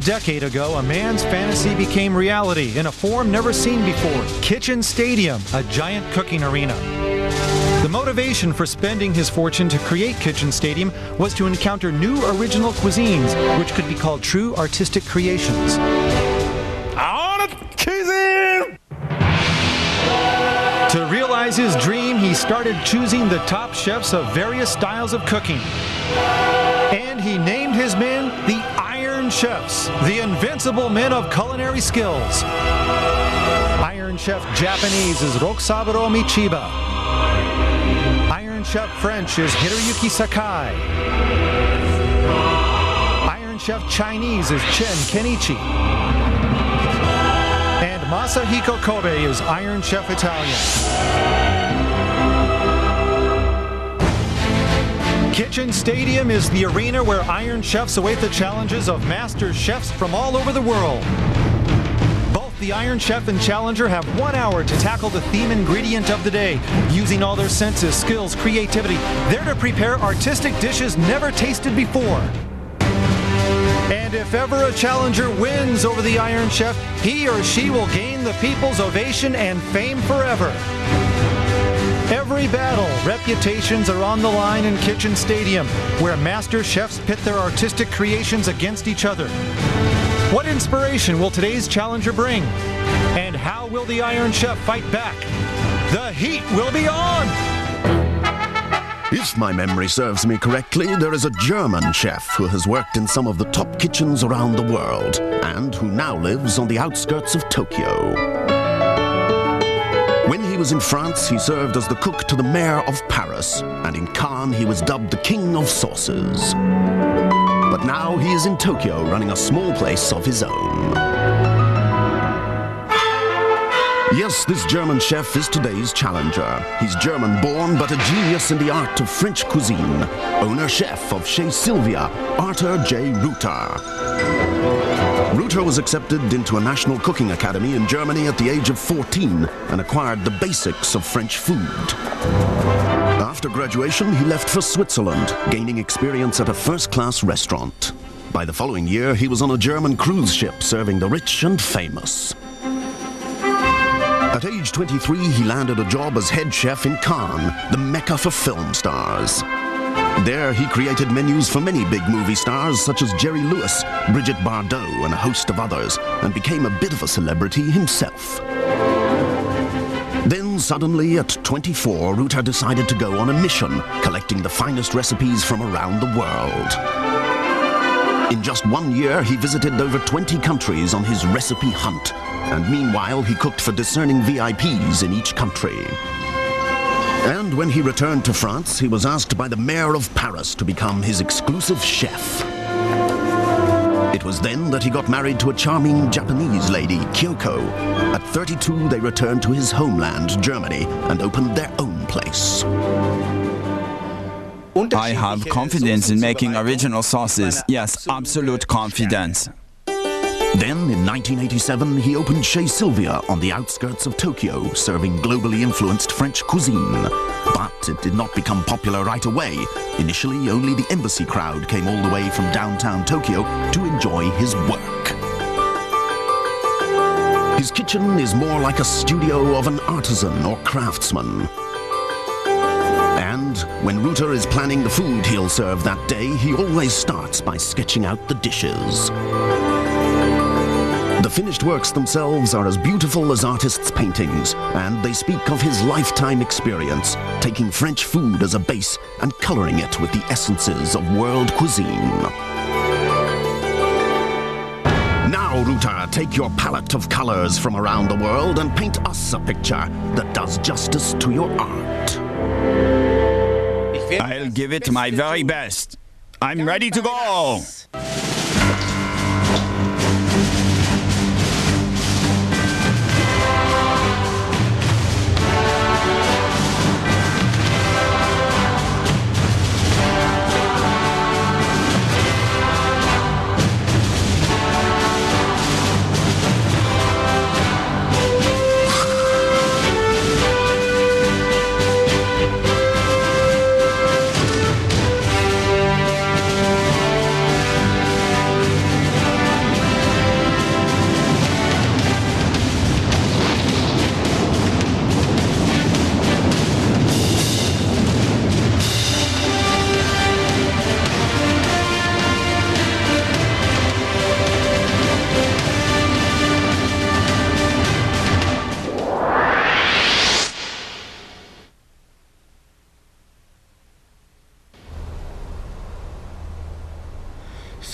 decade ago, a man's fantasy became reality in a form never seen before. Kitchen Stadium, a giant cooking arena. The motivation for spending his fortune to create Kitchen Stadium was to encounter new original cuisines, which could be called true artistic creations. To realize his dream, he started choosing the top chefs of various styles of cooking. And he named his men the Iron Chefs, the invincible men of culinary skills. Iron Chef Japanese is Rokusaburo Michiba. Iron Chef French is Hiroyuki Sakai. Iron Chef Chinese is Chen Kenichi. And Masahiko Kobe is Iron Chef Italian. Kitchen Stadium is the arena where Iron Chefs await the challenges of master chefs from all over the world. Both the Iron Chef and Challenger have 1 hour to tackle the theme ingredient of the day, using all their senses, skills, creativity. They're to prepare artistic dishes never tasted before. And if ever a challenger wins over the Iron Chef, he or she will gain the people's ovation and fame forever. Every battle, reputations are on the line in Kitchen Stadium, where master chefs pit their artistic creations against each other. What inspiration will today's challenger bring? And how will the Iron Chef fight back? The heat will be on! If my memory serves me correctly, there is a German chef who has worked in some of the top kitchens around the world and who now lives on the outskirts of Tokyo. When he was in France, he served as the cook to the mayor of Paris, and in Cannes he was dubbed the king of sauces. But now he is in Tokyo running a small place of his own. Yes, this German chef is today's challenger. He's German-born, but a genius in the art of French cuisine. Owner-chef of Chez Sylvia, Arthur J. Ruther. Ruther was accepted into a national cooking academy in Germany at the age of 14 and acquired the basics of French food. After graduation, he left for Switzerland, gaining experience at a first-class restaurant. By the following year, he was on a German cruise ship serving the rich and famous. At age 23, he landed a job as head chef in Cannes, the mecca for film stars. There, he created menus for many big movie stars such as Jerry Lewis, Brigitte Bardot, and a host of others, and became a bit of a celebrity himself. Then, suddenly, at 24, Ruther decided to go on a mission, collecting the finest recipes from around the world. In just 1 year, he visited over 20 countries on his recipe hunt, and meanwhile, he cooked for discerning VIPs in each country. And when he returned to France, he was asked by the mayor of Paris to become his exclusive chef. It was then that he got married to a charming Japanese lady, Kyoko. At 32, they returned to his homeland, Germany, and opened their own place. I have confidence in making original sauces. Yes, absolute confidence. Then, in 1987, he opened Chez Sylvia on the outskirts of Tokyo, serving globally influenced French cuisine. But it did not become popular right away. Initially, only the embassy crowd came all the way from downtown Tokyo to enjoy his work. His kitchen is more like a studio of an artisan or craftsman. And when Ruther is planning the food he'll serve that day, he always starts by sketching out the dishes. The finished works themselves are as beautiful as artists' paintings, and they speak of his lifetime experience, taking French food as a base and coloring it with the essences of world cuisine. Now, Ruther, take your palette of colors from around the world and paint us a picture that does justice to your art. I'll give it my very best. I'm ready to go!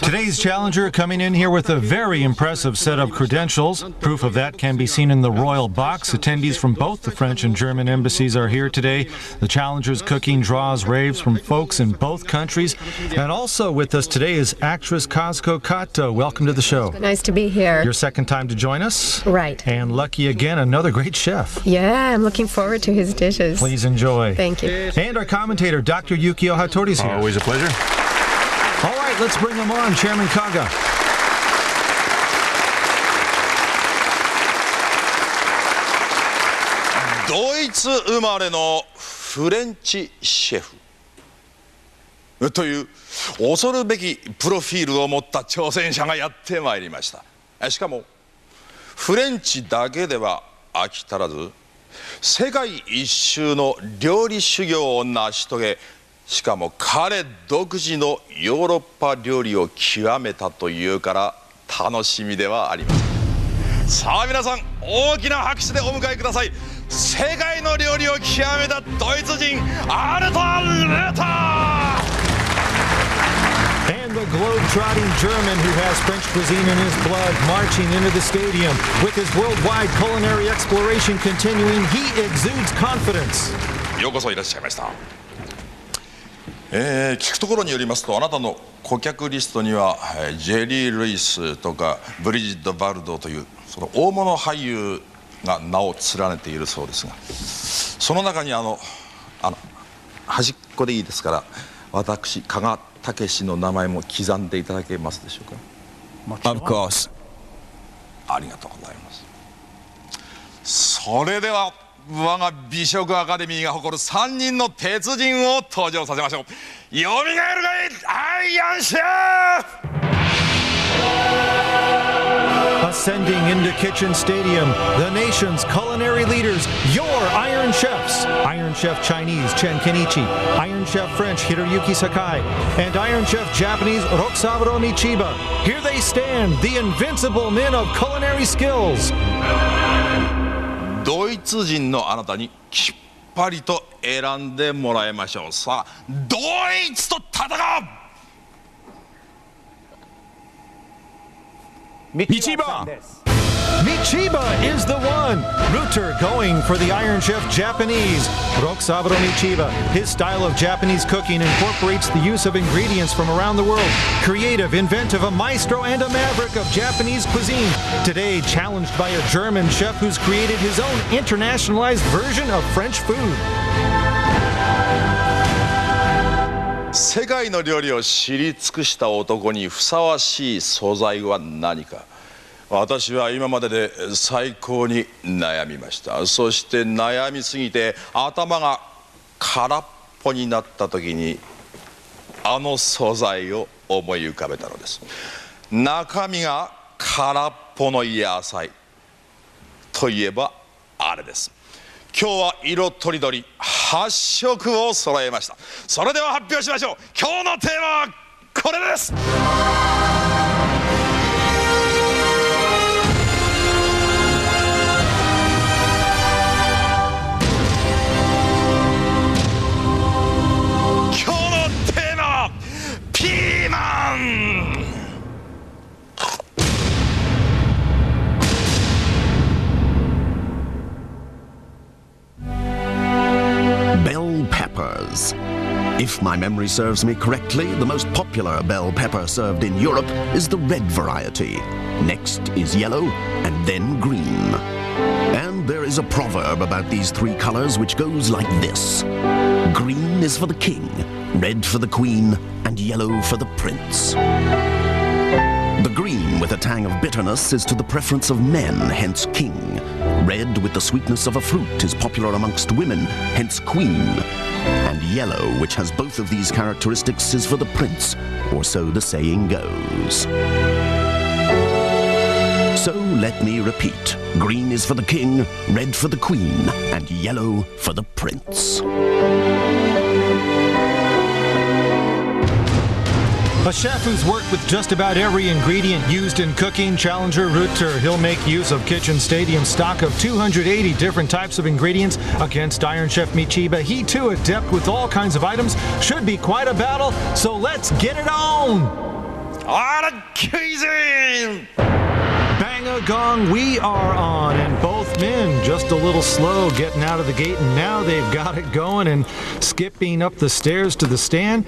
Today's challenger coming in here with a very impressive set of credentials. Proof of that can be seen in the royal box. Attendees from both the French and German embassies are here today. The challenger's cooking draws raves from folks in both countries. And also with us today is actress Kazuko Kato. Welcome to the show. Nice to be here. Your second time to join us. Right. And lucky again, another great chef. Yeah, I'm looking forward to his dishes. Please enjoy. Thank you. And our commentator, Dr. Yukio Hattori is here. Always a pleasure. All right, let's bring him on, Chairman Kaga. ドイツ生まれのフレンチシェフという恐るべきプロフィールを持った挑戦者がやってまいりました。しかもフレンチだけでは飽き足らず、世界一周の料理修行を成し遂げ、しかも彼独自のヨーロッパ料理を極めたというから楽しみではありません。さあ皆さん、大きな拍手でお迎えください。世界の料理を極めたドイツ人アルト・ルーター。 And the globe-trotting German who has French cuisine in his blood marching into the stadium. With his worldwide culinary exploration continuing, he exudes confidence. ようこそいらっしゃいました。聞くところによりますと、あなたの顧客リストにはジェリー・ルイスとかブリジット・バルドーというその大物俳優が名を連ねているそうですが、その中に端っこでいいですから、私加賀武史の名前も刻んでいただけますでしょうか。 Of course. ありがとうございます。それでは我が美食アカデミーが誇る3人の鉄人を登場させましょう。よみがえるがいいアイアンシェフ。 Ascending into Kitchen Stadium, the nation's culinary leaders, your Iron Chefs. Iron Chef Chinese, Chen Kenichi. Iron Chef French, Hiroyuki Sakai. And Iron Chef Japanese, Rokusaburo Michiba. Here they stand, the invincible men of culinary skills. ドイツ人のあなたにきっぱりと選んでもらいましょう。さあ、ドイツと戦う。 Michiba! Michiba is the one. Ruter going for the Iron Chef Japanese. Rokusaburo Michiba. His style of Japanese cooking incorporates the use of ingredients from around the world. Creative, inventive, a maestro and a maverick of Japanese cuisine. Today challenged by a German chef who's created his own internationalized version of French food. 世界の料理を知り尽くした男にふさわしい素材は何か。私は今までで最高に悩みました。そして悩みすぎて頭が空っぽになった時にあの素材を思い浮かべたのです。中身が空っぽの野菜といえばあれです。今日は色とりどり8色を揃えました。それでは発表しましょう。今日のテーマはこれです。今日のテーマはピーマン。 Bell peppers. If my memory serves me correctly, the most popular bell pepper served in Europe is the red variety. Next is yellow, and then green. And there is a proverb about these three colors which goes like this. Green is for the king, red for the queen, and yellow for the prince. The green with a tang of bitterness is to the preference of men, hence king. Red with the sweetness of a fruit is popular amongst women, hence queen. And yellow, which has both of these characteristics, is for the prince, or so the saying goes. So let me repeat. Green is for the king, red for the queen, and yellow for the prince. A chef who's worked with just about every ingredient used in cooking, Challenger Ruter. He'll make use of Kitchen Stadium's stock of 280 different types of ingredients against Iron Chef Michiba. He too, adept with all kinds of items. Should be quite a battle, so let's get it on! Kyzen! Bang a gong, we are on, and both men just a little slow getting out of the gate, and now they've got it going and skipping up the stairs to the stand.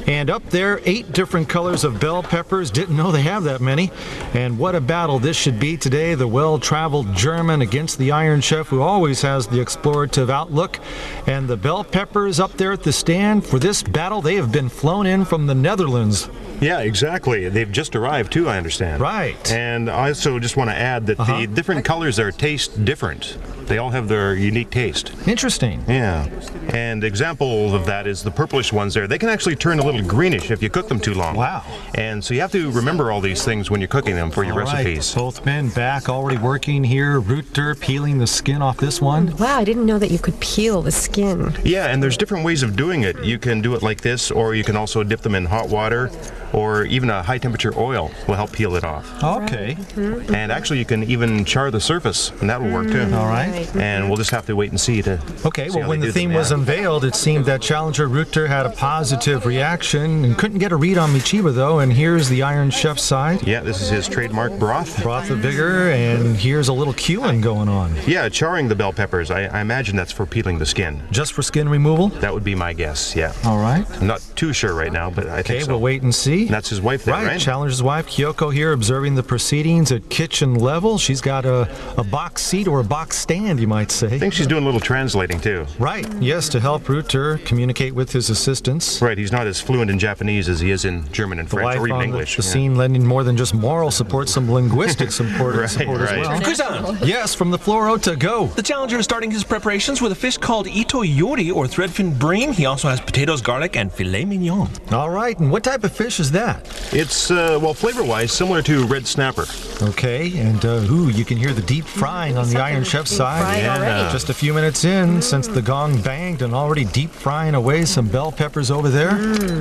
And up there, 8 different colors of bell peppers. Didn't know they have that many. And what a battle this should be today. The well-traveled German against the Iron Chef, who always has the explorative outlook. And the bell peppers up there at the stand for this battle, they have been flown in from the Netherlands. Yeah, exactly. They've just arrived too, I understand. Right. And I also just want to add that the different colors there taste different. They all have their unique taste. Interesting. Yeah. And example of that is the purplish ones there. They can actually turn a little greenish if you cook them too long. Wow. And so you have to remember all these things when you're cooking them for your recipes. Both men back already working here. Rooter peeling the skin off this one. Wow, I didn't know that you could peel the skin. Yeah, and there's different ways of doing it. You can do it like this, or you can also dip them in hot water, or even a high temperature oil will help peel it off. Okay. And actually you can even char the surface, and that will work too. All right. And we'll just have to wait and see to Okay, see well, how when they the do theme them. was unveiled, it seemed that challenger Rooter had a positive reaction and couldn't get a read on Michiba, though, and here's the Iron Chef's side. Yeah, this is his trademark broth. Broth of vigor, and here's a little queuing going on. Yeah, charring the bell peppers. I imagine that's for peeling the skin. Just for skin removal? That would be my guess, yeah. All right. I'm not too sure right now, but I Okay, think so. we'll wait and see. And that's his wife there, right? Challenger's wife, Kyoko, here observing the proceedings at kitchen level. She's got a box seat or a box stand, you might say. I think she's doing a little translating too. Right, yes, to help Rooter communicate with his assistants. Right, he's not as fluent in Japanese as he is in German and The French, wife or even on English. the scene lending more than just moral support, some linguistic support, Right, support right. as well. Fukusan, Yes, from the Florota, go. the challenger is starting his preparations with a fish called ito yori, or threadfin bream. He also has potatoes, garlic, and filet mignon. All right, and what type of fish is that? It's, well, flavor-wise, similar to red snapper. Okay, and you can hear the deep frying on the Iron Chef's side. fried already. Just a few minutes in since the gong banged and already deep frying away some bell peppers over there.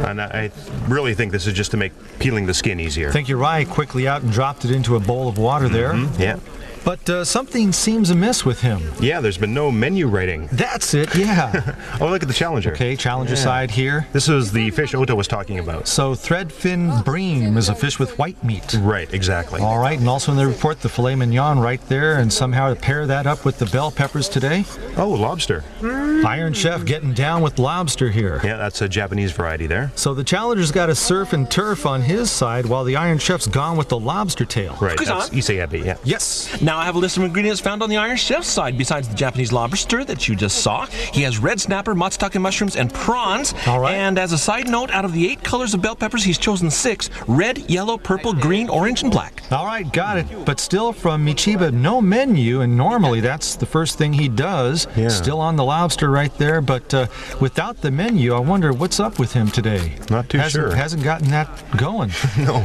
And I really think this is just to make peeling the skin easier. I think you're right, quickly out and dropped it into a bowl of water there. Yeah. But something seems amiss with him. Yeah, there's been no menu writing. That's it, yeah. Oh, look at the challenger. Okay, challenger side here. This is the fish Ota was talking about. So threadfin bream is a fish with white meat. Right, exactly. All right, and also in the report, the filet mignon right there, and somehow to pair that up with the bell peppers today. Oh, lobster. Iron Chef getting down with lobster here. Yeah, that's a Japanese variety there. So the challenger's got a surf and turf on his side, while the Iron Chef's gone with the lobster tail. Right, Fukusan. that's Iseebi, yeah. Yes. Now I have a list of ingredients found on the Iron Chef's side. Besides the Japanese lobster that you just saw, he has red snapper, matsutake mushrooms, and prawns. All right. And as a side note, out of the 8 colors of bell peppers, he's chosen 6: red, yellow, purple, green, orange, and black. All right, got it. But still from Michiba, no menu, and normally that's the first thing he does. Yeah. Still on the lobster right there, but without the menu, I wonder what's up with him today. Not too sure. Hasn't gotten that going. No.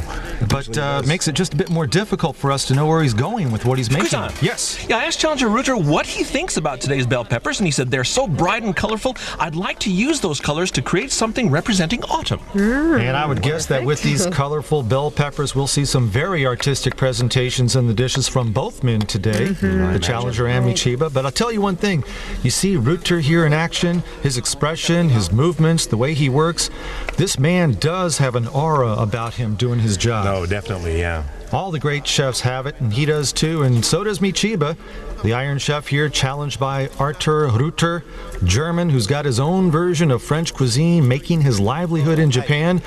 But makes it just a bit more difficult for us to know where he's going with what he's making. Fukusan. Yes. Yeah, I asked Challenger Rooter what he thinks about today's bell peppers, and he said they're so bright and colorful, I'd like to use those colors to create something representing autumn. And I would guess that with these colorful bell peppers, we'll see some very artistic presentations in the dishes from both men today, the challenger and Michiba. But I'll tell you one thing, you see Rooter here in action, his expression, his movements, the way he works. This man does have an aura about him doing his job. Oh, definitely, yeah. All the great chefs have it, and he does too, and so does Michiba. The Iron Chef here challenged by Arthur Rooter, German, who's got his own version of French cuisine, making his livelihood in Japan.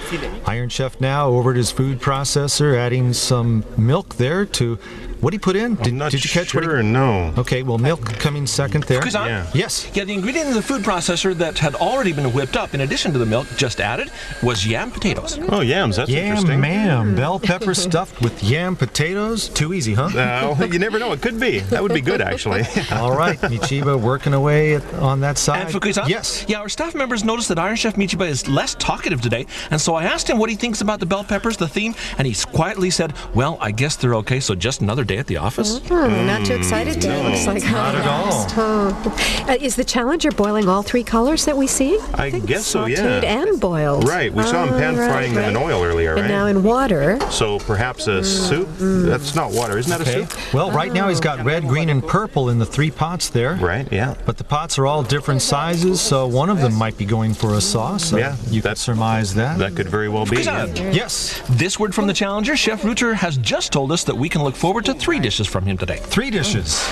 Iron Chef now over at his food processor, adding some milk there to... What did he put in? I'm not did you catch what sure, he... no. Okay, well, milk coming second there. Fukusan? Yeah. Yes. Yeah, the ingredient in the food processor that had already been whipped up, in addition to the milk just added, was yam potatoes. Oh, yams, that's Yam, interesting. ma'am. Bell pepper stuffed with yam potatoes. Too easy, huh? You never know, it could be. That would be good, actually. All right, Michiba working away on that side. And Fukusan? Yes. Yeah, our staff members noticed that Iron Chef Michiba is less talkative today, and so I asked him what he thinks about the bell peppers, the theme, and he quietly said, well, I guess they're okay, so just another day day at the office? Not too excited today. Looks like not at all. Is the Challenger boiling all three colors that we see? I think guess so, yeah. Sauteed and boiled. Right, we saw him pan-frying them in oil earlier, right? And now in water. So perhaps a soup? That's not water, isn't that a soup? Well, right now he's got red, green, and purple in the 3 pots there. Right, yeah. But the pots are all different sizes, so one of them might be going for a sauce. Yeah, You could surmise that. That could very well be. Yes. This word from the Challenger, Chef Rutter has just told us that we can look forward to 3 dishes from him today. 3 dishes.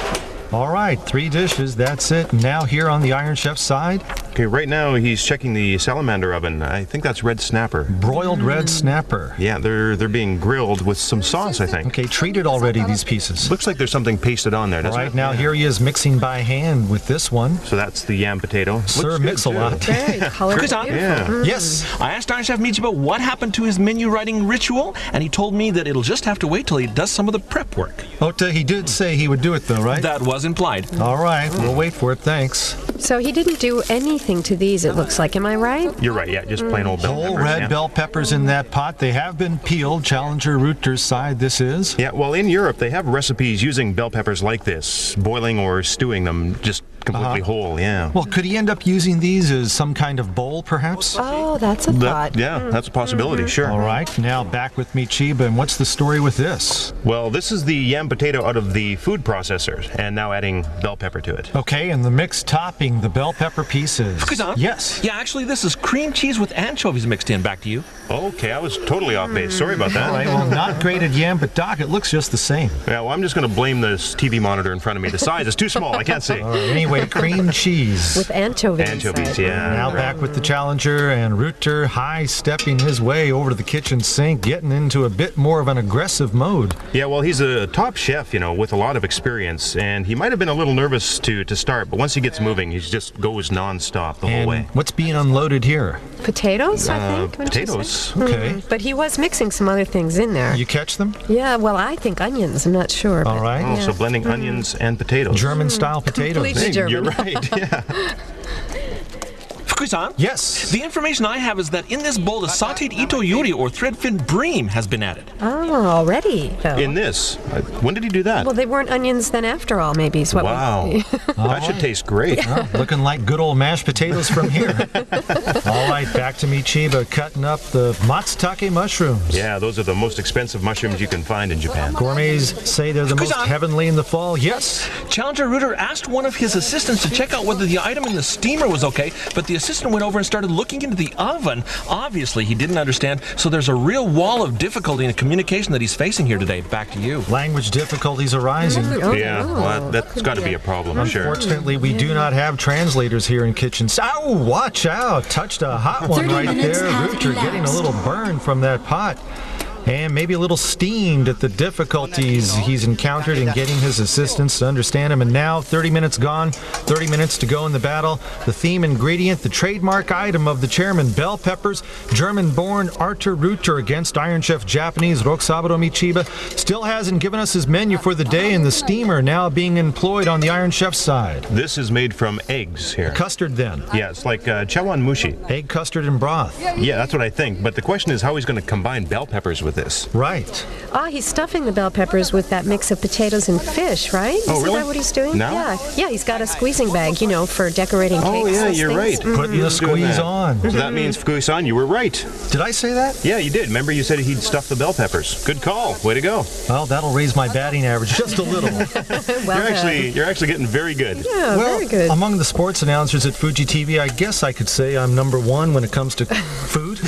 All right, 3 dishes, that's it. Now here on the Iron Chef side, Okay, right now he's checking the salamander oven. I think that's red snapper. broiled red snapper. Yeah, they're being grilled with some sauce, I think. Okay, treated already, these pieces. Looks like there's something pasted on there, All doesn't right, it? now here he is mixing by hand with this one. So that's the yam potato. Sir Looks good, Mix-a-Lot. too. Very colorful. Chris, Yeah. Yes. I asked Iron Chef Michiba what happened to his menu writing ritual, and he told me that it'll just have to wait till he does some of the prep work. Ota, he did say he would do it though, right? That was implied. All right, we'll wait for it, thanks. So he didn't do anything to these, it looks like. Am I right? You're right, yeah, just plain old bell Whole peppers. red yeah. bell peppers in that pot. They have been peeled. Challenger Rutter's side this is. Yeah, well, in Europe, they have recipes using bell peppers like this, boiling or stewing them just completely whole, yeah. Well, could he end up using these as some kind of bowl, perhaps? Oh, that's a thought. That's a possibility, sure. All right, now back with me, Chiba, and what's the story with this? Well, this is the yam potato out of the food processor, and now adding bell pepper to it. Okay, and the mixed topping, the bell pepper pieces. Fukusan? Yes. Yeah, actually, this is cream cheese with anchovies mixed in. Back to you. Okay, I was totally off base. Sorry about that. All right, well, not grated yam, but Doc, it looks just the same. Yeah, well, I'm just going to blame this TV monitor in front of me. The size is too small. I can't see. All right, anyway, cream cheese. With anchovies. Anchovies, inside. yeah. Now back with the Challenger, and Rutter high-stepping his way over to the kitchen sink, getting into a bit more of an aggressive mode. Yeah, well, he's a top chef, with a lot of experience, and he might have been a little nervous to start, but once he gets moving, he just goes non-stop the whole And way. what's being unloaded here? Potatoes, I think. wouldn't you say? Potatoes. Okay. But he was mixing some other things in there. You catch them? Yeah, well, I think onions. I'm not sure. All but- right. Oh, so blending onions and potatoes. German-style potatoes. Completely German. You're right, yeah. Fukusan? Yes. The information I have is that in this bowl, a sauteed ito yuri or threadfin bream has been added. Oh, already, though. In this. When did he do that? Well, they weren't onions then after all, maybe is what Wow. we... That should taste great. Oh, looking like good old mashed potatoes from here. All right, back to me, Chiba, cutting up the matsutake mushrooms. Yeah, those are the most expensive mushrooms you can find in Japan. Gourmets say they're the most Fukusan. heavenly in the fall. Yes. Challenger Rutter asked one of his assistants to check out whether the item in the steamer was okay, but the assistant went over and started looking into the oven. Obviously, he didn't understand, so there's a real wall of difficulty in the communication that he's facing here today. Back to you. Language difficulties arising. Yeah, well, that's got to be a problem, I'm sure. Unfortunately, we do not have translators here in kitchens. Ow, watch out. Touched a hot one 30 right minutes there. have Rutter getting a elapsed. little burn from that pot. And maybe a little steamed at the difficulties he's encountered in getting his assistants to understand him. And now, 30 minutes gone, 30 minutes to go in the battle. The theme ingredient, the trademark item of the chairman, bell peppers, German-born Arthur Rutter against Iron Chef Japanese Rokusaburo Michiba. Still hasn't given us his menu for the day, and the steamer now being employed on the Iron Chef side. This is made from eggs here. Custard then. Yeah, it's like chawan mushi. Egg custard and broth. Yeah, that's what I think. But the question is how he's going to combine bell peppers with this. Right. Ah, he's stuffing the bell peppers with that mix of potatoes and fish, right? Oh, Isn't really? that what he's doing? No? Yeah, he's got a squeezing bag, for decorating cakes. Oh, yeah, and you're right. things. Putting the He's doing squeeze that. on. So that means, Fukui-san, you were right. Did I say that? Yeah, you did. Remember you said he'd stuff the bell peppers. Good call. Way to go. Well, that'll raise my batting average just a little. Well You're actually getting very good. Yeah, Well, very good. among the sports announcers at Fuji TV, I guess I could say I'm number one when it comes to food.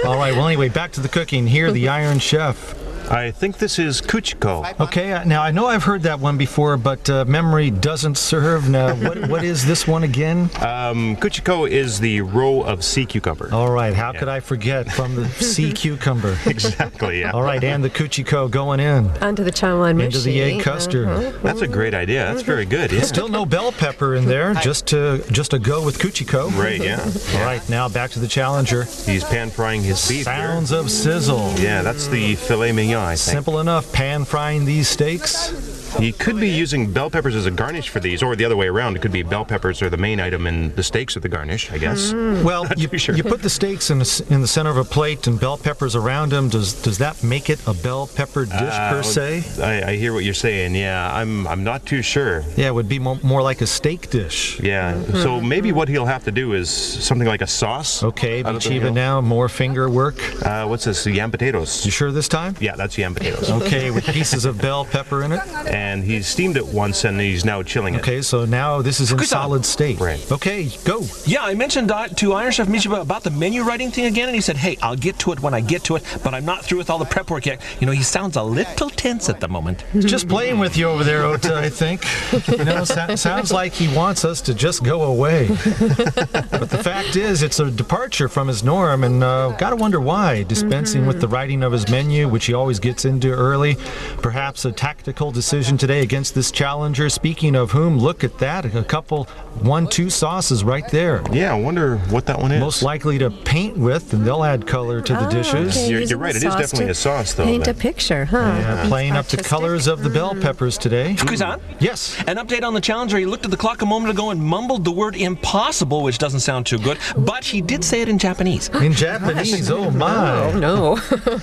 All right, well, anyway, back to the cooking. Here, the Iron Chef. I think this is Kuchiko. Okay, now I know I've heard that one before, but memory doesn't serve. Now, what is this one again? Kuchiko is the row of sea cucumber. All right, how could I forget from the sea cucumber? Exactly, yeah. All right, and the Kuchiko going in. Onto the chawan mushi. Into the egg custard. That's a great idea. That's very good, yeah. Still no bell pepper in there, just to go with Kuchiko. Right, yeah. All right, now back to the Challenger. He's pan-frying his beef here. Sounds of sizzle. Yeah, that's the filet mignon, I think. Simple enough, pan frying these steaks. He could be using bell peppers as a garnish for these, or the other way around. It could be bell peppers are the main item and the steaks are the garnish, I guess. Well, you put the steaks in the center of a plate and bell peppers around them. Does that make it a bell pepper dish per se? I hear what you're saying. Yeah, I'm not too sure. Yeah, it would be more like a steak dish. Yeah, so maybe what he'll have to do is something like a sauce. Okay, Michiba now, more finger work. What's this? Yam potatoes. You sure this time? Yeah, that's yam potatoes. Okay, with pieces of bell pepper in it. And he's steamed it once and he's now chilling it. Okay, so now this is in solid state. Right. Okay, go. Yeah, I mentioned to Iron Chef Michiba about the menu writing thing again, and he said, hey, I'll get to it when I get to it, but I'm not through with all the prep work yet. You know, he sounds a little tense at the moment. Just playing with you over there, Ota, I think. You know, sounds like he wants us to just go away. But the fact is, it's a departure from his norm, and gotta wonder why. Dispensing with the writing of his menu, which he always gets into early. Perhaps a tactical decision today against this challenger. Speaking of whom, look at that. A couple 1-2 sauces right there. Yeah, I wonder what that one is. Most likely to paint with, and they'll add color to the dishes. Okay. You're right, it is definitely a sauce, though. Paint a picture, huh? Yeah, playing up the colors of the bell peppers today. Kuzan? Yes. An update on the challenger. He looked at the clock a moment ago and mumbled the word impossible, which doesn't sound too good, but he did say it in Japanese. In Japanese, oh my. Oh, no.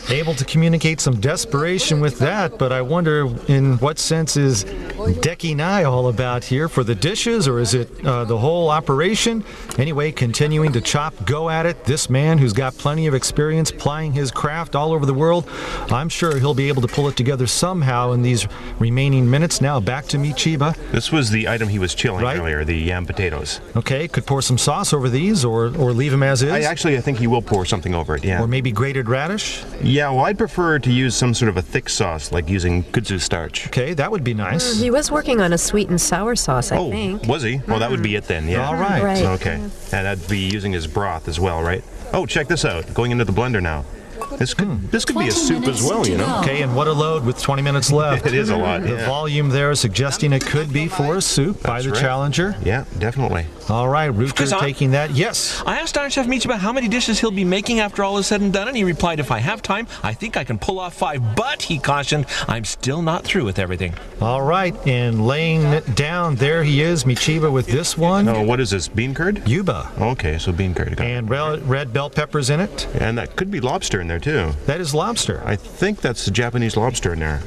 Able to communicate some desperation with that, but I wonder in what sense is Dekinai all about here? For the dishes, or is it the whole operation? Anyway, continuing to chop, go at it. This man who's got plenty of experience plying his craft all over the world, I'm sure he'll be able to pull it together somehow in these remaining minutes. Now back to Michiba. This was the item he was chilling Right. earlier, the yam potatoes. Okay, could pour some sauce over these, or leave them as is. I think he will pour something over it, yeah. Or maybe grated radish. Yeah, well, I'd prefer to use some sort of a thick sauce, like using kudzu starch. Okay, that would be nice. He was working on a sweet and sour sauce, I think. Was he? Well, that would be it then, yeah. All right. Right. Okay, and I'd be using his broth as well, right? Oh, check this out. Going into the blender now. This could be a soup as well, you know? Okay, and what a load with 20 minutes left. It is a lot, The yeah. volume there suggesting it could be for a soup by That's the right. challenger. Yeah, definitely. All right, Rutger Kuzan? taking that. Yes. I asked Iron Chef Michiba how many dishes he'll be making after all is said and done, and he replied, if I have time, I think I can pull off 5, but he cautioned, I'm still not through with everything. All right, and laying it down, there he is, Michiba with this one. Oh, what is this? Bean curd? Yuba. Okay, so bean curd. Got it. And red bell peppers in it. And that could be lobster in there, too. That is lobster. I think that's the Japanese lobster in there.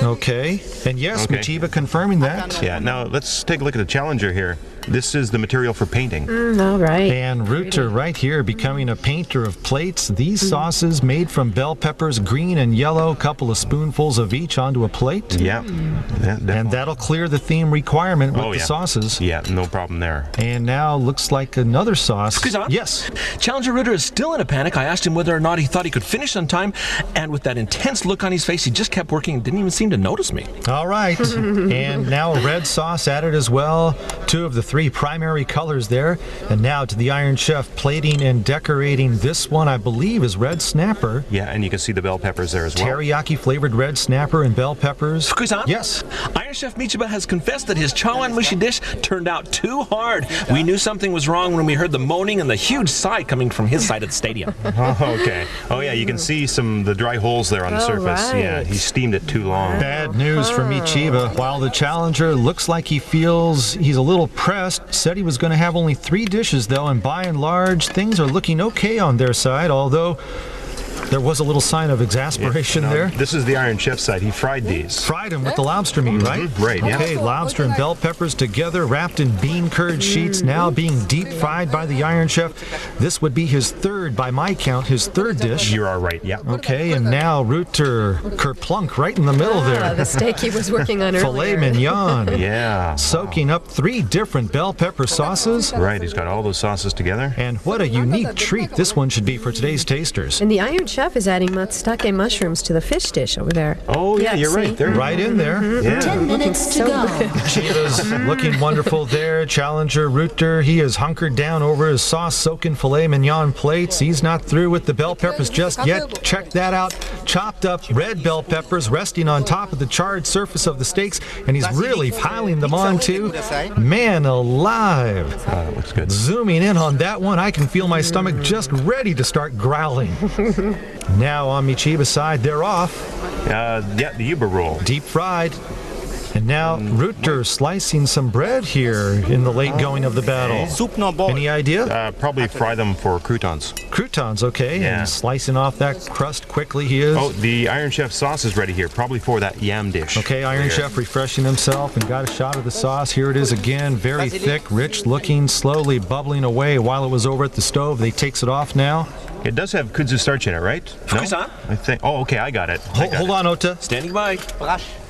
Okay. And yes, Okay. Michiba confirming that. Yeah, now let's take a look at the challenger here. This is the material for painting. All right. And Rutger right here becoming a painter of plates. These sauces made from bell peppers, green and yellow, couple of spoonfuls of each onto a plate. Yeah, definitely. And that'll clear the theme requirement with Oh, the yeah. sauces. Yeah, no problem there. And now looks like another sauce. Kuzan? Yes. Challenger Reuter is still in a panic. I asked him whether or not he thought he could finish on time, and with that intense look on his face, he just kept working and didn't even seem to notice me. All right. And now a red sauce added as well. 2 of the 3 primary colors there. And now to the Iron Chef plating and decorating. This one, I believe, is red snapper. Yeah, and you can see the bell peppers there as well. Teriyaki flavored red snapper and bell peppers. Kuzan? Yes. Iron Chef Michiba has confessed that his chawan mushi dish turned out too hard. We knew something was wrong when we heard the moaning and the huge sigh coming from his side of the stadium. Oh, okay. Oh, yeah, you can see the dry holes there on the Oh, surface. right. Yeah, he steamed it too long. Bad news for Michiba. While the challenger looks like he feels he's a little pressed, said he was going to have only 3 dishes though, and by and large things are looking okay on their side, although there was a little sign of exasperation Now, there. This is the Iron Chef side. He fried these. Fried them with the lobster meat, right? Right, yeah. Okay, lobster and bell peppers together, wrapped in bean curd sheets, now being deep fried by the Iron Chef. This would be his third, by my count, his 3rd dish. You are right, yeah. Okay, and now Rutger kerplunk right in the middle there. The steak he was working on Filet earlier. mignon. Yeah. Soaking up 3 different bell pepper sauces. Right, he's got all those sauces together. And what a unique treat this one should be for today's tasters. And the Iron Chef is adding matsutake mushrooms to the fish dish over there. Oh, yeah, you're see? right. There. Right in there. Yeah. 10 minutes to go. Chiva's looking wonderful there. Challenger Rutger, he is hunkered down over his sauce-soaking filet mignon plates. He's not through with the bell peppers just yet. Check that out. Chopped up red bell peppers resting on top of the charred surface of the steaks, and he's really piling them on too. Man alive. That looks good. Zooming in on that one, I can feel my stomach just ready to start growling. Now on Michiba's side, they're off. Yeah, the Yuba roll. Deep fried. And now Rutger slicing some bread here in the late going of the battle. Any idea? Probably fry them for croutons. Croutons, okay. Yeah. And slicing off that crust quickly he is. Oh, the Iron Chef sauce is ready here, probably for that yam dish. Okay, Iron Chef refreshing himself and got a shot of the sauce. Here it is again, very thick, rich looking, slowly bubbling away while it was over at the stove. They takes it off now. It does have kudzu starch in it, right? Fukusan? I think. Oh, okay, I got it. Hold on, Ota. Standing by.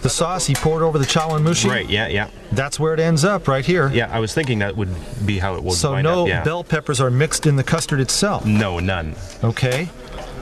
The sauce he poured over the chawanmushi. Right, yeah. That's where it ends up, right here. Yeah, I was thinking that would be how it would So wind no up, yeah. bell peppers are mixed in the custard itself. No, none. Okay.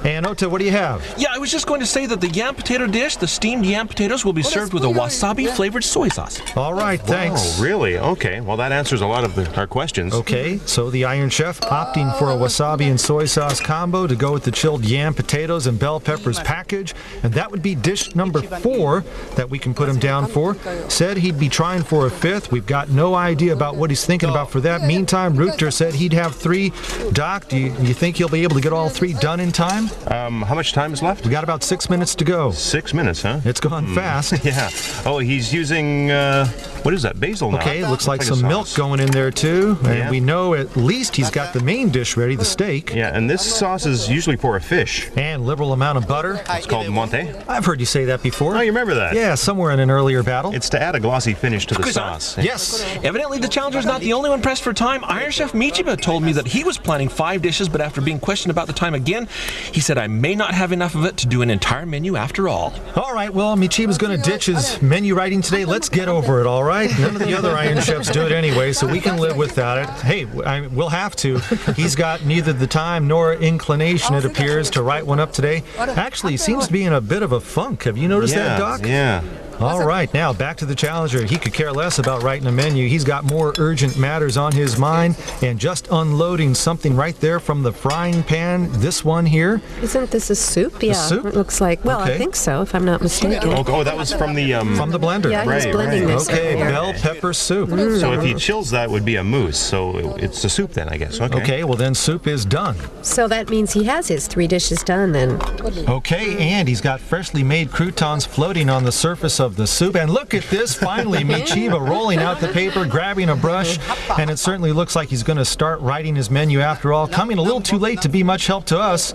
And Ota, what do you have? Yeah, I was just going to say that the yam potato dish, the steamed yam potatoes, will be served with a wasabi-flavored soy sauce. All right, thanks. Oh, really? Okay. Well, that answers a lot of our questions. Okay, so the Iron Chef opting for a wasabi and soy sauce combo to go with the chilled yam potatoes and bell peppers package, and that would be dish number 4 that we can put him down for. Said he'd be trying for a 5th. We've got no idea about what he's thinking about for that. Meantime, Rutger said he'd have 3. Doc, do you think he'll be able to get all 3 done in time? How much time is left? We got about 6 minutes to go. 6 minutes, huh? It's gone fast. Yeah. Oh, he's using, what is that, basil now? Okay, looks like a some milk sauce. going in there too. And Yeah. we know at least he's got the main dish ready, the steak. Yeah, and this sauce is usually for a fish. And liberal amount of butter. It's called Monte. I've heard you say that before. Oh, you remember that? Yeah, somewhere in an earlier battle. It's to add a glossy finish to the Fukusan? sauce. Yes. Evidently, the challenger's not the only one pressed for time. Iron Chef Michiba told me that he was planning 5 dishes, but after being questioned about the time again, he said, I may not have enough of it to do an entire menu after all. All right, well, Michiba's going to ditch his menu writing today. Let's get over it, all right? None of the other Iron Chefs do it anyway, so we can live without it. Hey, we'll have to. He's got neither the time nor inclination, it appears, to write one up today. Actually, he seems to be in a bit of a funk. Have you noticed that, Doc? Yeah. All right, now back to the challenger. He could care less about writing a menu. He's got more urgent matters on his mind, and just unloading something right there from the frying pan. This one here. Isn't this a soup? Yeah, soup? it looks like. Well, Okay. I think so, if I'm not mistaken. Oh, that was from the... From the blender. Yeah, he's Right, blending right. this. Okay, up here. bell pepper soup. So if he chills that, it would be a mousse. So it's a soup then, I guess. Okay. Okay, well then soup is done. So that means he has his 3 dishes done then. Okay, and he's got freshly made croutons floating on the surface of the soup. And look at this, finally, Michiba rolling out the paper, grabbing a brush, and it certainly looks like he's going to start writing his menu after all. Coming a little too late to be much help to us,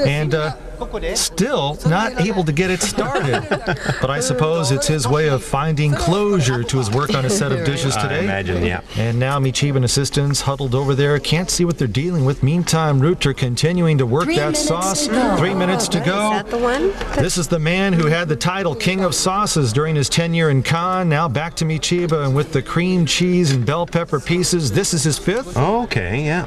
and still not able to get it started. But I suppose it's his way of finding closure to his work on a set of dishes today. I imagine, yeah. And now Michiba and assistants huddled over there, can't see what they're dealing with. Meantime, Rutger continuing to work that sauce. 3 minutes to go. Is that the one? This is the man who had the title King of Sauces during his tenure in Cannes. Now back to Michiba, and with the cream cheese and bell pepper pieces, this is his 5th. Okay, yeah.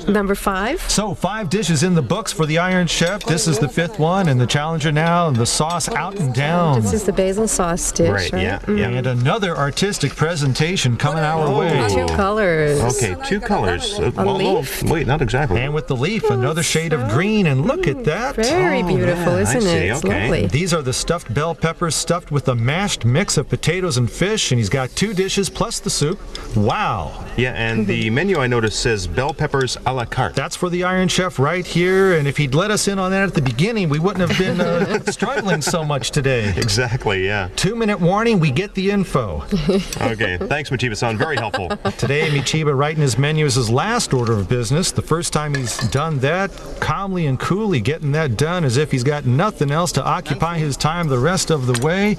Number 5. So 5 dishes in the books for the Iron Chef. This is the 5th one, and the challenger now, and the sauce out and down. This is the basil sauce dish, Right, yeah. And another artistic presentation coming our way. 2 colors. Okay, 2 colors. leaf? Wait, not exactly. And with the leaf, another shade of green, and look at that. Very beautiful, yeah, I isn't see, it? It's okay. lovely. These are the stuffed bell peppers stuffed with a mashed mix of potatoes and fish, and he's got 2 dishes plus the soup. Wow. Yeah, and the menu I noticed says bell peppers a la carte. That's for the Iron Chef right here, and if he'd let us in on that at the beginning, we wouldn't have been struggling so much today. Exactly, yeah. 2-minute warning, we get the info. Okay, thanks, Michiba-san. Very helpful. Today, Michiba writing his menu is his last order of business. The first time he's done that, calmly and coolly getting that done as if he's got nothing else to occupy his time the rest of the way.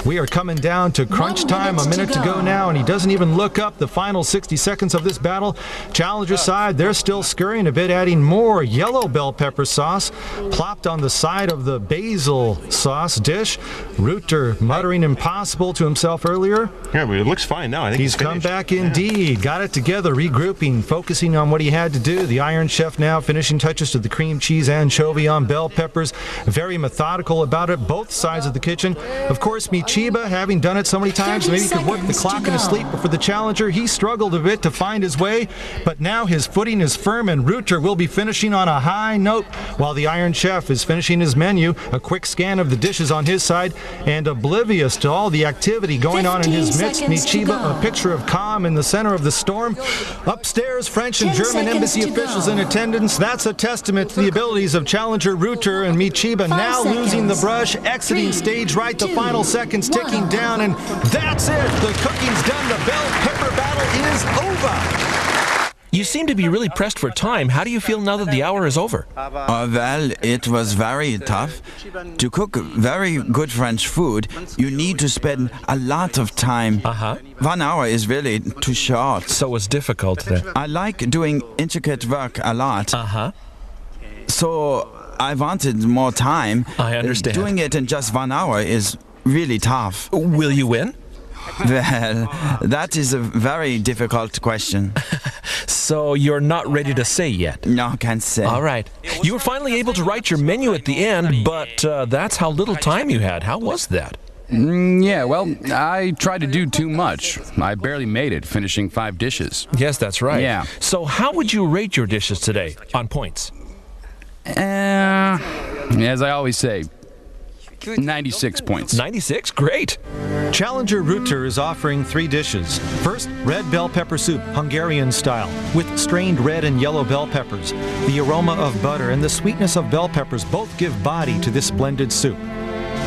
We are coming down to crunch time, a minute to go now, and he doesn't even look up the final 60 seconds of this battle. Challenger side, they're still scurrying a bit, adding more yellow bell pepper sauce plopped on the side of the basil sauce dish. Rutger muttering impossible to himself earlier. Yeah, but it looks fine now. I think He's come finished. back indeed, got it together, regrouping, focusing on what he had to do. The Iron Chef now finishing touches to the cream cheese anchovy on bell peppers. Very methodical about it, both sides of the kitchen. Of course, Michiba, having done it so many times, maybe he could work the clock in his sleep, but for the challenger, he struggled a bit to find his way, but now his footing footing is firm, and Reuter will be finishing on a high note while the Iron Chef is finishing his menu. A quick scan of the dishes on his side, and oblivious to all the activity going on in his midst, Michiba, a picture of calm in the center of the storm. Upstairs, French and German embassy officials in attendance. That's a testament to the abilities of challenger Reuter, and Michiba now losing the brush, exiting stage right, the final seconds ticking down, and that's it. The cooking's done. The bell pepper battle is over. You seem to be really pressed for time. How do you feel now that the hour is over? Well, it was very tough. To cook very good French food, you need to spend a lot of time. 1 hour is really too short. So it was difficult then. I like doing intricate work a lot. So I wanted more time. I understand. Doing it in just 1 hour is really tough. Will you win? Well, that is a very difficult question. So you're not ready to say yet? No, can't say. All right. You were finally able to write your menu at the end, but that's how little time you had. How was that? Yeah, well, I tried to do too much. I barely made it, finishing 5 dishes. Yes, that's right. Yeah. So how would you rate your dishes today on points? As I always say, 96 points. 96? Great. Challenger Reuter is offering 3 dishes. First, red bell pepper soup, Hungarian style, with strained red and yellow bell peppers. The aroma of butter and the sweetness of bell peppers both give body to this splendid soup.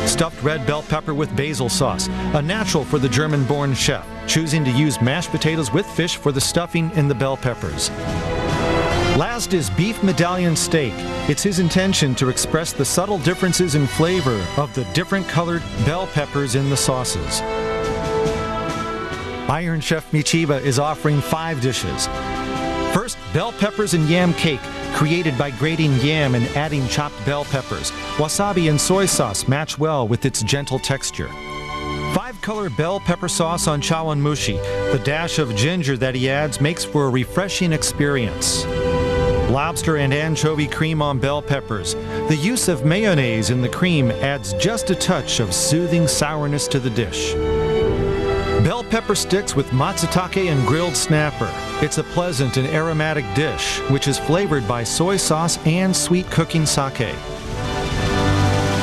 Stuffed red bell pepper with basil sauce, a natural for the German-born chef, choosing to use mashed potatoes with fish for the stuffing in the bell peppers. Last is beef medallion steak. It's his intention to express the subtle differences in flavor of the different colored bell peppers in the sauces. Iron Chef Michiba is offering 5 dishes. First, bell peppers and yam cake, created by grating yam and adding chopped bell peppers. Wasabi and soy sauce match well with its gentle texture. 5-color bell pepper sauce on chawanmushi. The dash of ginger that he adds makes for a refreshing experience. Lobster and anchovy cream on bell peppers. The use of mayonnaise in the cream adds just a touch of soothing sourness to the dish. Bell pepper sticks with matsutake and grilled snapper. It's a pleasant and aromatic dish, which is flavored by soy sauce and sweet cooking sake.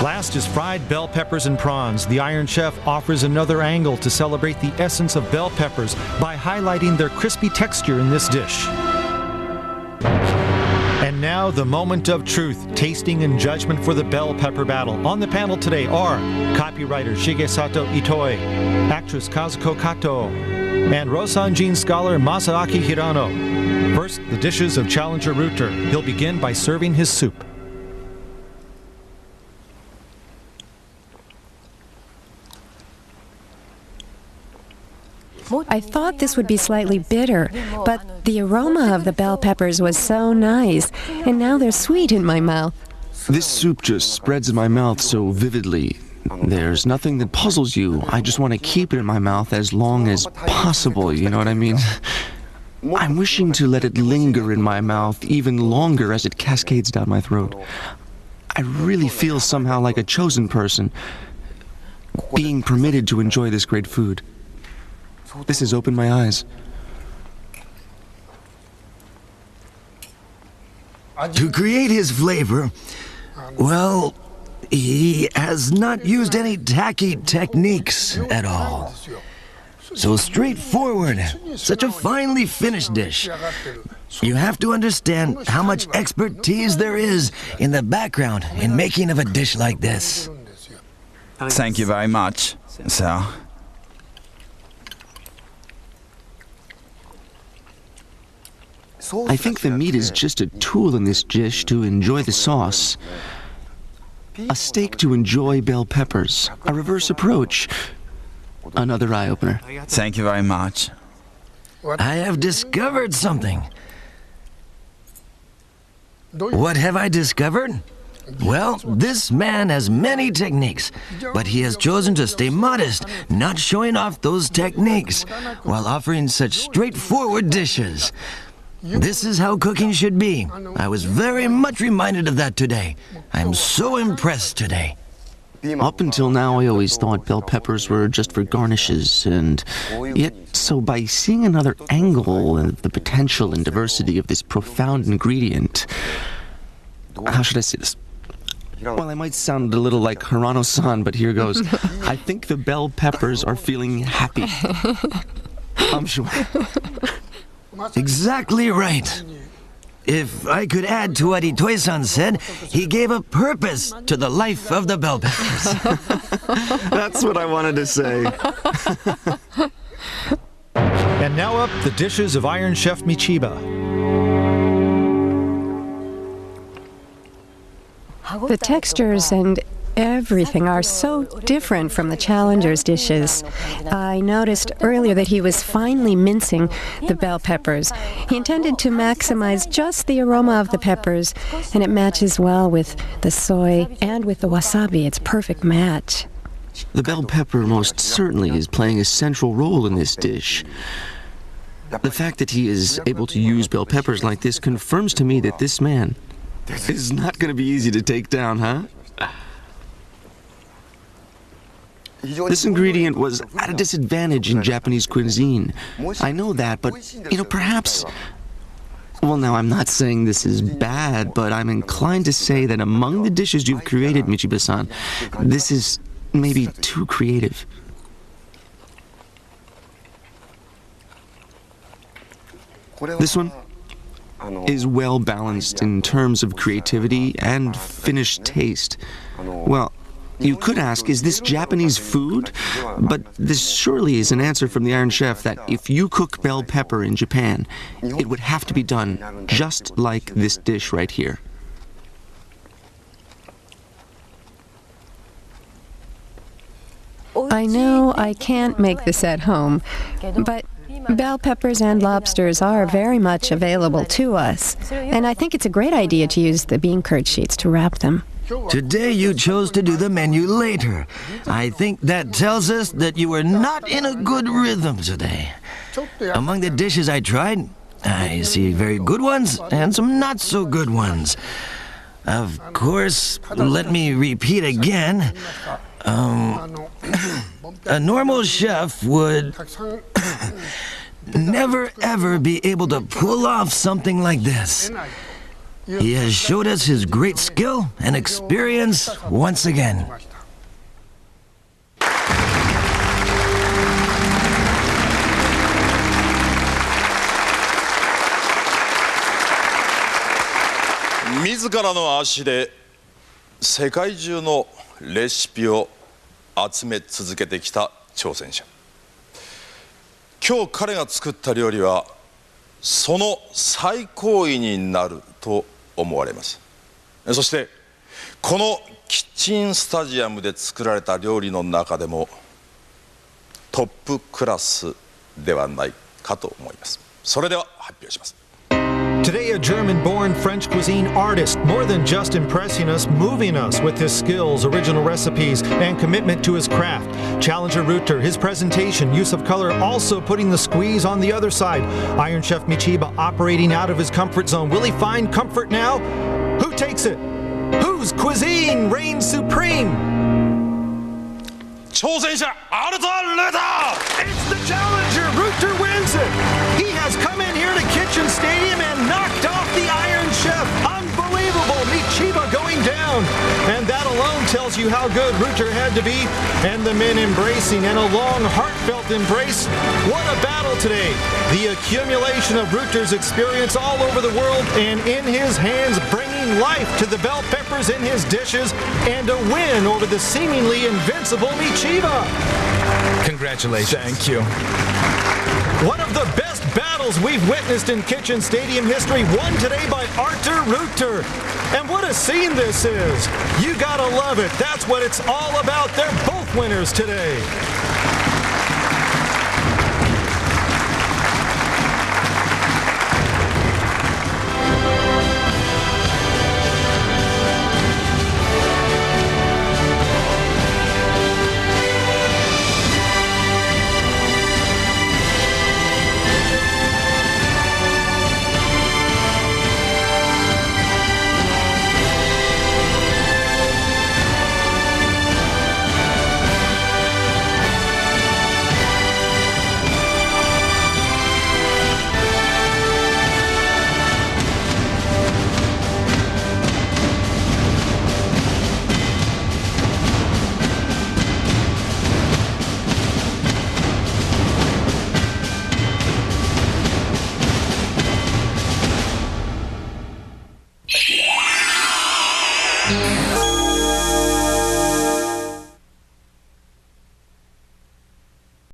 Last is fried bell peppers and prawns. The Iron Chef offers another angle to celebrate the essence of bell peppers by highlighting their crispy texture in this dish. And now, the moment of truth, tasting and judgment for the bell pepper battle. On the panel today are copywriter Shigesato Itoi, actress Kazuko Kato, and Rosanjin scholar Masaaki Hirano. First, the dishes of Challenger Reuter. He'll begin by serving his soup. I thought this would be slightly bitter, but the aroma of the bell peppers was so nice, and now they're sweet in my mouth. This soup just spreads in my mouth so vividly. There's nothing that puzzles you. I just want to keep it in my mouth as long as possible, you know what I mean? I'm wishing to let it linger in my mouth even longer as it cascades down my throat. I really feel somehow like a chosen person, being permitted to enjoy this great food. This has opened my eyes. To create his flavor, well, he has not used any tacky techniques at all. So straightforward, such a finely finished dish. You have to understand how much expertise there is in the background in making of a dish like this. Thank you very much, sir. I think the meat is just a tool in this dish to enjoy the sauce. A steak to enjoy bell peppers. A reverse approach. Another eye-opener. Thank you very much. I have discovered something. What have I discovered? Well, this man has many techniques, but he has chosen to stay modest, not showing off those techniques, while offering such straightforward dishes. This is how cooking should be. I was very much reminded of that today. I'm so impressed today. Up until now, I always thought bell peppers were just for garnishes, and yet, so by seeing another angle of the potential and diversity of this profound ingredient, how should I say this? Well, I might sound a little like Hirano-san, but here goes. I think the bell peppers are feeling happy. I'm sure. Exactly right. If I could add to what Itoi-san said, he gave a purpose to the life of the bell peppers. That's what I wanted to say. And now up, the dishes of Iron Chef Michiba. The textures and everything are so different from the Challenger's dishes. I noticed earlier that he was finely mincing the bell peppers. He intended to maximize just the aroma of the peppers, and it matches well with the soy and with the wasabi. It's a perfect match. The bell pepper most certainly is playing a central role in this dish. The fact that he is able to use bell peppers like this confirms to me that this man is not going to be easy to take down, huh? This ingredient was at a disadvantage in Japanese cuisine. I know that, but, perhaps... Well, now, I'm not saying this is bad, but I'm inclined to say that among the dishes you've created, Michiba-san, this is maybe too creative. This one is well balanced in terms of creativity and finished taste. Well, you could ask, is this Japanese food? But this surely is an answer from the Iron Chef that if you cook bell pepper in Japan, it would have to be done just like this dish right here. I know I can't make this at home, but bell peppers and lobsters are very much available to us, and I think it's a great idea to use the bean curd sheets to wrap them. Today you chose to do the menu later. I think that tells us that you were not in a good rhythm today. Among the dishes I tried, I see very good ones and some not so good ones. Of course, let me repeat again. A normal chef would never ever be able to pull off something like this. He has showed us his great skill and experience once again.自らの足で世界中のレシピを集め続けてきた挑戦者。今日彼が作った料理はその最高位になると思われます。そしてこのキッチンスタジアムで作られた料理の中でもトップクラスではないかと思います。それでは発表します。Today, a German-born French cuisine artist, more than just impressing us, moving us with his skills, original recipes, and commitment to his craft. Challenger Ruter, his presentation, use of color, also putting the squeeze on the other side. Iron Chef Michiba operating out of his comfort zone. Will he find comfort now? Who takes it? Whose cuisine reigns supreme? 挑戦者アルト・ルーター It's the Challenger! Ruter wins it! He has come in here to Kitchen Stadium and knocked off the Iron Chef! Unbelievable! Michiba going down! And that alone tells you how good Ruter had to be. And the men embracing, and a long, heartfelt embrace. What a battle today! The accumulation of Ruter's experience all over the world, and in his hands bringing life to the bell peppers in his dishes, and a win over the seemingly invincible Michiba. Congratulations. Thank you. One of the best battles we've witnessed in Kitchen Stadium history, won today by Artur Ruter. And what a scene this is. You gotta love it. That's what it's all about. They're both winners today.